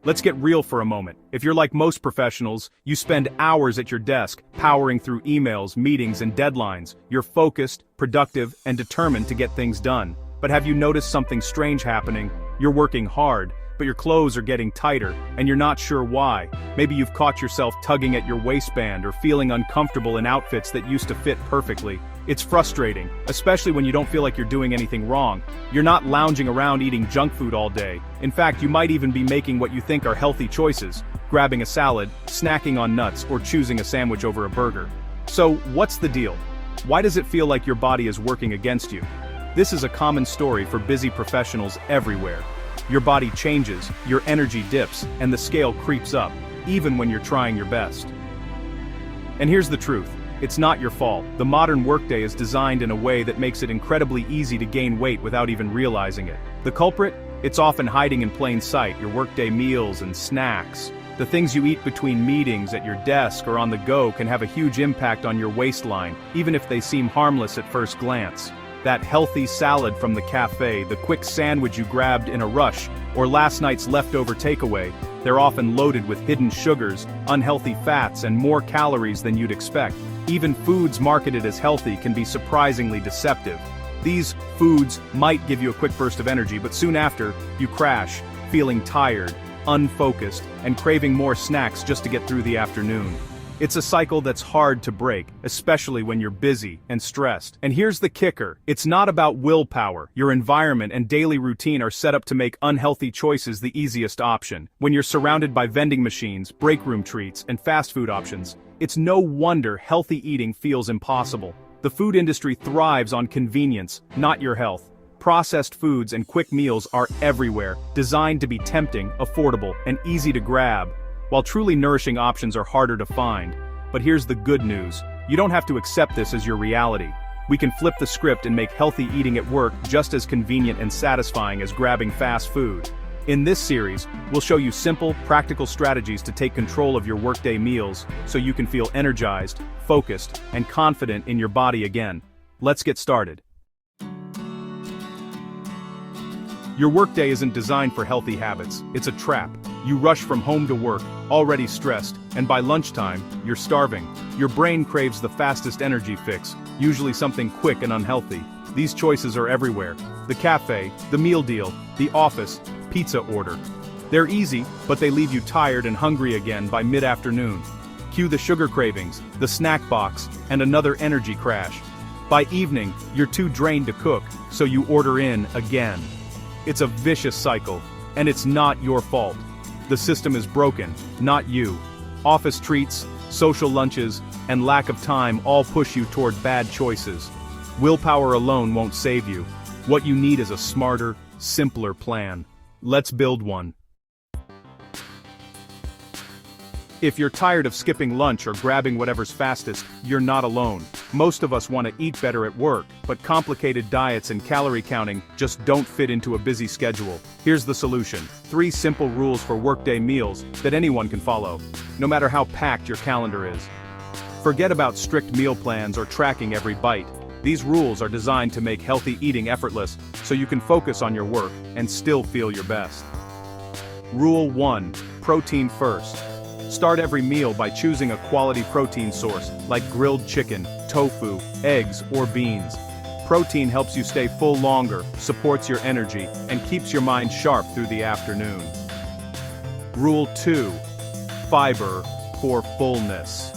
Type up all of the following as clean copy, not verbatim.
Let's get real for a moment. If you're like most professionals, you spend hours at your desk, powering through emails, meetings, and deadlines. You're focused, productive, and determined to get things done. But have you noticed something strange happening? You're working hard, but your clothes are getting tighter, and you're not sure why. Maybe you've caught yourself tugging at your waistband or feeling uncomfortable in outfits that used to fit perfectly. It's frustrating, especially when you don't feel like you're doing anything wrong. You're not lounging around eating junk food all day. In fact, you might even be making what you think are healthy choices, grabbing a salad, snacking on nuts, or choosing a sandwich over a burger. So, what's the deal? Why does it feel like your body is working against you? This is a common story for busy professionals everywhere. Your body changes, your energy dips, and the scale creeps up, even when you're trying your best. And here's the truth. It's not your fault. The modern workday is designed in a way that makes it incredibly easy to gain weight without even realizing it. The culprit? It's often hiding in plain sight, your workday meals and snacks. The things you eat between meetings, at your desk, or on the go can have a huge impact on your waistline, even if they seem harmless at first glance. That healthy salad from the cafe, the quick sandwich you grabbed in a rush, or last night's leftover takeaway, they're often loaded with hidden sugars, unhealthy fats, and more calories than you'd expect. Even foods marketed as healthy can be surprisingly deceptive. These foods might give you a quick burst of energy, but soon after, you crash, feeling tired, unfocused, and craving more snacks just to get through the afternoon. It's a cycle that's hard to break, especially when you're busy and stressed. And here's the kicker. It's not about willpower. Your environment and daily routine are set up to make unhealthy choices the easiest option. When you're surrounded by vending machines, break room treats, and fast food options, it's no wonder healthy eating feels impossible. The food industry thrives on convenience, not your health. Processed foods and quick meals are everywhere, designed to be tempting, affordable, and easy to grab. While truly nourishing options are harder to find. But here's the good news. You don't have to accept this as your reality. We can flip the script and make healthy eating at work just as convenient and satisfying as grabbing fast food. In this series, we'll show you simple, practical strategies to take control of your workday meals so you can feel energized, focused, and confident in your body again. Let's get started. Your workday isn't designed for healthy habits. It's a trap. You rush from home to work, already stressed, and by lunchtime, you're starving. Your brain craves the fastest energy fix, usually something quick and unhealthy. These choices are everywhere. The cafe, the meal deal, the office, pizza order. They're easy, but they leave you tired and hungry again by mid-afternoon. Cue the sugar cravings, the snack box, and another energy crash. By evening, you're too drained to cook, so you order in again. It's a vicious cycle, and it's not your fault. The system is broken, not you. Office treats, social lunches, and lack of time all push you toward bad choices. Willpower alone won't save you. What you need is a smarter, simpler plan. Let's build one. If you're tired of skipping lunch or grabbing whatever's fastest, you're not alone. Most of us want to eat better at work, but complicated diets and calorie counting just don't fit into a busy schedule. Here's the solution. 3 simple rules for workday meals that anyone can follow, no matter how packed your calendar is. Forget about strict meal plans or tracking every bite. These rules are designed to make healthy eating effortless, so you can focus on your work and still feel your best. Rule 1. Protein first. Start every meal by choosing a quality protein source, like grilled chicken, tofu, eggs, or beans. Protein helps you stay full longer, supports your energy, and keeps your mind sharp through the afternoon. Rule 2. Fiber for fullness.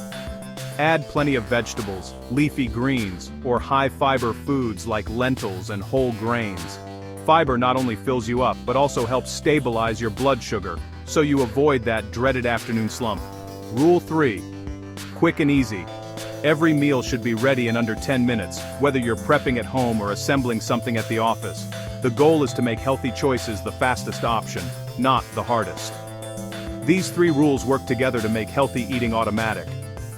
Add plenty of vegetables, leafy greens, or high-fiber foods like lentils and whole grains. Fiber not only fills you up, but also helps stabilize your blood sugar, so you avoid that dreaded afternoon slump. Rule 3. Quick and easy. Every meal should be ready in under 10 minutes, whether you're prepping at home or assembling something at the office. The goal is to make healthy choices the fastest option, not the hardest. These 3 rules work together to make healthy eating automatic.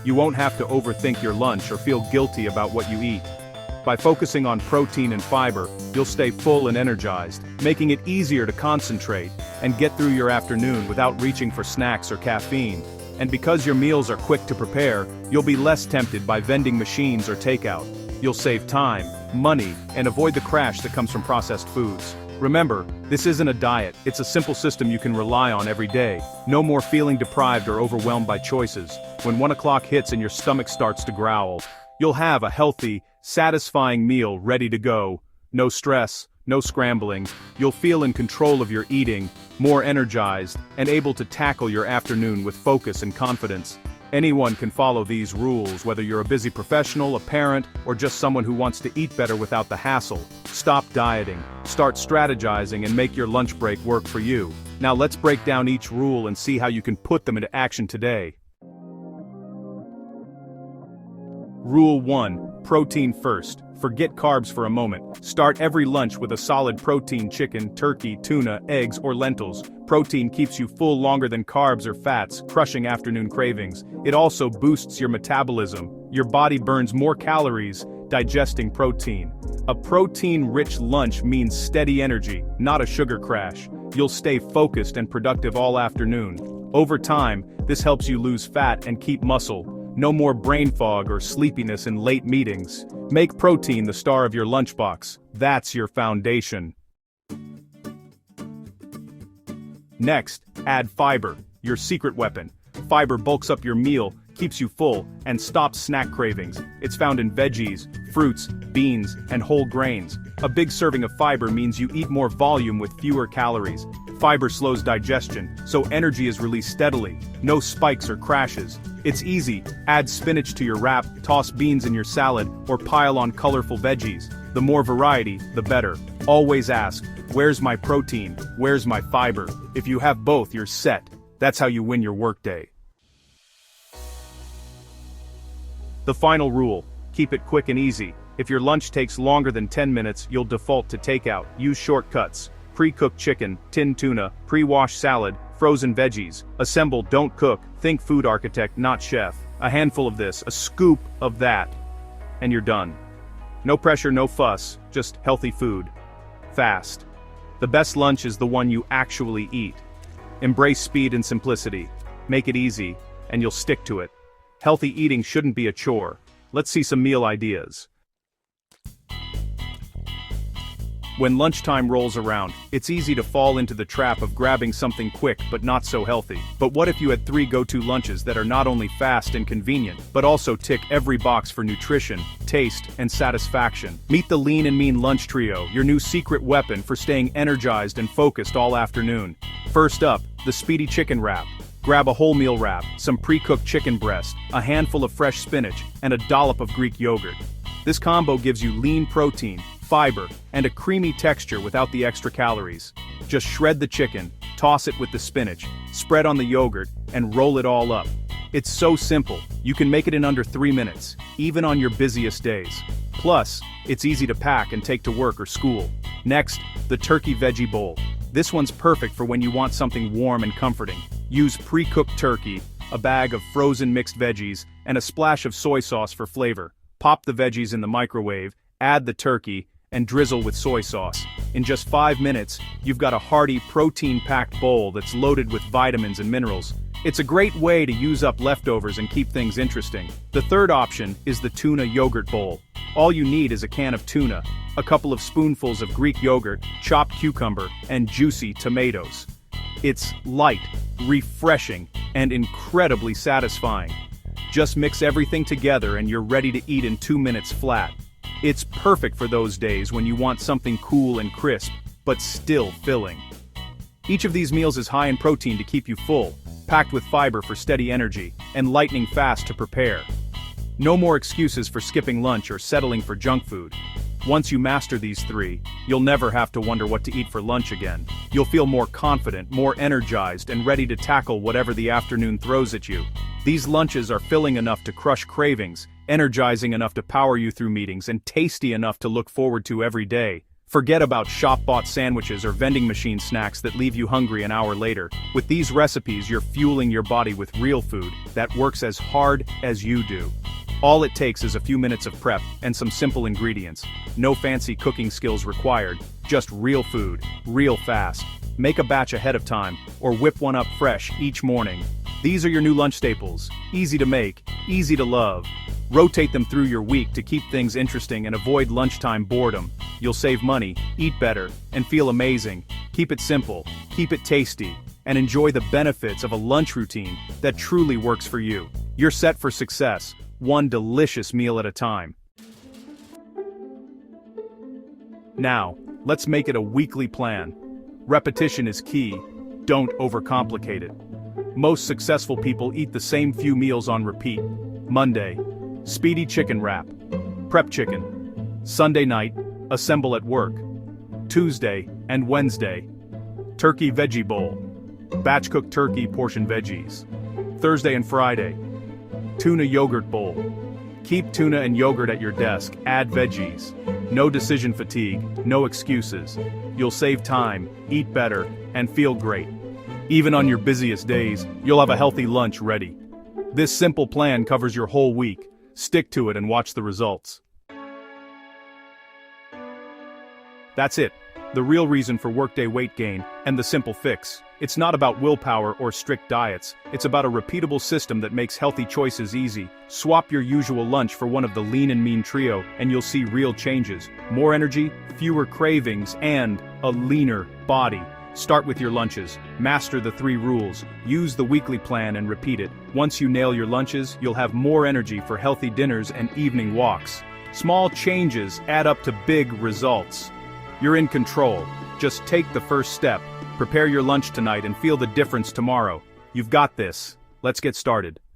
You won't have to overthink your lunch or feel guilty about what you eat. By focusing on protein and fiber, you'll stay full and energized, making it easier to concentrate and get through your afternoon without reaching for snacks or caffeine. And because your meals are quick to prepare, you'll be less tempted by vending machines or takeout. You'll save time, money, and avoid the crash that comes from processed foods. Remember, this isn't a diet, it's a simple system you can rely on every day. No more feeling deprived or overwhelmed by choices. When 1 o'clock hits and your stomach starts to growl, you'll have a healthy, satisfying meal ready to go. No stress, no scrambling. You'll feel in control of your eating, more energized, and able to tackle your afternoon with focus and confidence. Anyone can follow these rules, whether you're a busy professional, a parent, or just someone who wants to eat better without the hassle. Stop dieting, start strategizing, and make your lunch break work for you. Now let's break down each rule and see how you can put them into action today. Rule 1. Protein first. Forget carbs for a moment. Start every lunch with a solid protein: chicken, turkey, tuna, eggs, or lentils. Protein keeps you full longer than carbs or fats, crushing afternoon cravings. It also boosts your metabolism. Your body burns more calories digesting protein. A protein-rich lunch means steady energy, not a sugar crash. You'll stay focused and productive all afternoon. Over time, this helps you lose fat and keep muscle. No more brain fog or sleepiness in late meetings. Make protein the star of your lunchbox. That's your foundation. Next, add fiber, your secret weapon. Fiber bulks up your meal, keeps you full, and stops snack cravings. It's found in veggies, fruits, beans, and whole grains. A big serving of fiber means you eat more volume with fewer calories. Fiber slows digestion, so energy is released steadily. No spikes or crashes. It's easy. Add spinach to your wrap, toss beans in your salad, or pile on colorful veggies. The more variety, the better. Always ask, where's my protein? Where's my fiber? If you have both, you're set. That's how you win your workday. The final rule: keep it quick and easy. If your lunch takes longer than 10 minutes, you'll default to takeout. Use shortcuts. Pre-cooked chicken, tinned tuna, pre-washed salad, frozen veggies. Assemble, don't cook. Think food architect, not chef. A handful of this, a scoop of that, and you're done. No pressure, no fuss, just healthy food. Fast. The best lunch is the one you actually eat. Embrace speed and simplicity. Make it easy, and you'll stick to it. Healthy eating shouldn't be a chore. Let's see some meal ideas. When lunchtime rolls around, it's easy to fall into the trap of grabbing something quick but not so healthy. But what if you had 3 go-to lunches that are not only fast and convenient, but also tick every box for nutrition, taste, and satisfaction? Meet the Lean and Mean Lunch Trio, your new secret weapon for staying energized and focused all afternoon. First up, the Speedy Chicken Wrap. Grab a wholemeal wrap, some pre-cooked chicken breast, a handful of fresh spinach, and a dollop of Greek yogurt. This combo gives you lean protein, fiber, and a creamy texture without the extra calories. Just shred the chicken, toss it with the spinach, spread on the yogurt, and roll it all up. It's so simple, you can make it in under 3 minutes, even on your busiest days. Plus, it's easy to pack and take to work or school. Next, the Turkey Veggie Bowl. This one's perfect for when you want something warm and comforting. Use pre-cooked turkey, a bag of frozen mixed veggies, and a splash of soy sauce for flavor. Pop the veggies in the microwave, add the turkey, and drizzle with soy sauce. In just 5 minutes, you've got a hearty, protein-packed bowl that's loaded with vitamins and minerals. It's a great way to use up leftovers and keep things interesting. The third option is the Tuna Yogurt Bowl. All you need is a can of tuna, a couple of spoonfuls of Greek yogurt, chopped cucumber, and juicy tomatoes. It's light, refreshing, and incredibly satisfying. Just mix everything together and you're ready to eat in 2 minutes flat. It's perfect for those days when you want something cool and crisp, but still filling. Each of these meals is high in protein to keep you full, packed with fiber for steady energy, and lightning fast to prepare. No more excuses for skipping lunch or settling for junk food. Once you master these 3, you'll never have to wonder what to eat for lunch again. You'll feel more confident, more energized, and ready to tackle whatever the afternoon throws at you. These lunches are filling enough to crush cravings, energizing enough to power you through meetings, and tasty enough to look forward to every day. Forget about shop-bought sandwiches or vending machine snacks that leave you hungry an hour later. With these recipes, you're fueling your body with real food that works as hard as you do. All it takes is a few minutes of prep and some simple ingredients. No fancy cooking skills required, just real food, real fast. Make a batch ahead of time, or whip one up fresh each morning. These are your new lunch staples. Easy to make, easy to love. Rotate them through your week to keep things interesting and avoid lunchtime boredom. You'll save money, eat better, and feel amazing. Keep it simple, keep it tasty, and enjoy the benefits of a lunch routine that truly works for you. You're set for success, one delicious meal at a time. Now, let's make it a weekly plan. Repetition is key. Don't overcomplicate it. Most successful people eat the same few meals on repeat. Monday, speedy chicken wrap. Prep chicken. Sunday night, assemble at work. Tuesday and Wednesday, turkey veggie bowl. Batch cooked turkey, portion veggies. Thursday and Friday, tuna yogurt bowl. Keep tuna and yogurt at your desk, add veggies. No decision fatigue, no excuses. You'll save time, eat better, and feel great. Even on your busiest days, you'll have a healthy lunch ready. This simple plan covers your whole week. Stick to it and watch the results. That's it. The real reason for workday weight gain and the simple fix. It's not about willpower or strict diets. It's about a repeatable system that makes healthy choices easy. Swap your usual lunch for one of the lean and mean trio, and you'll see real changes. More energy, fewer cravings, and a leaner body. Start with your lunches. Master the 3 rules. Use the weekly plan and repeat it. Once you nail your lunches, you'll have more energy for healthy dinners and evening walks. Small changes add up to big results. You're in control. Just take the first step. Prepare your lunch tonight and feel the difference tomorrow. You've got this. Let's get started.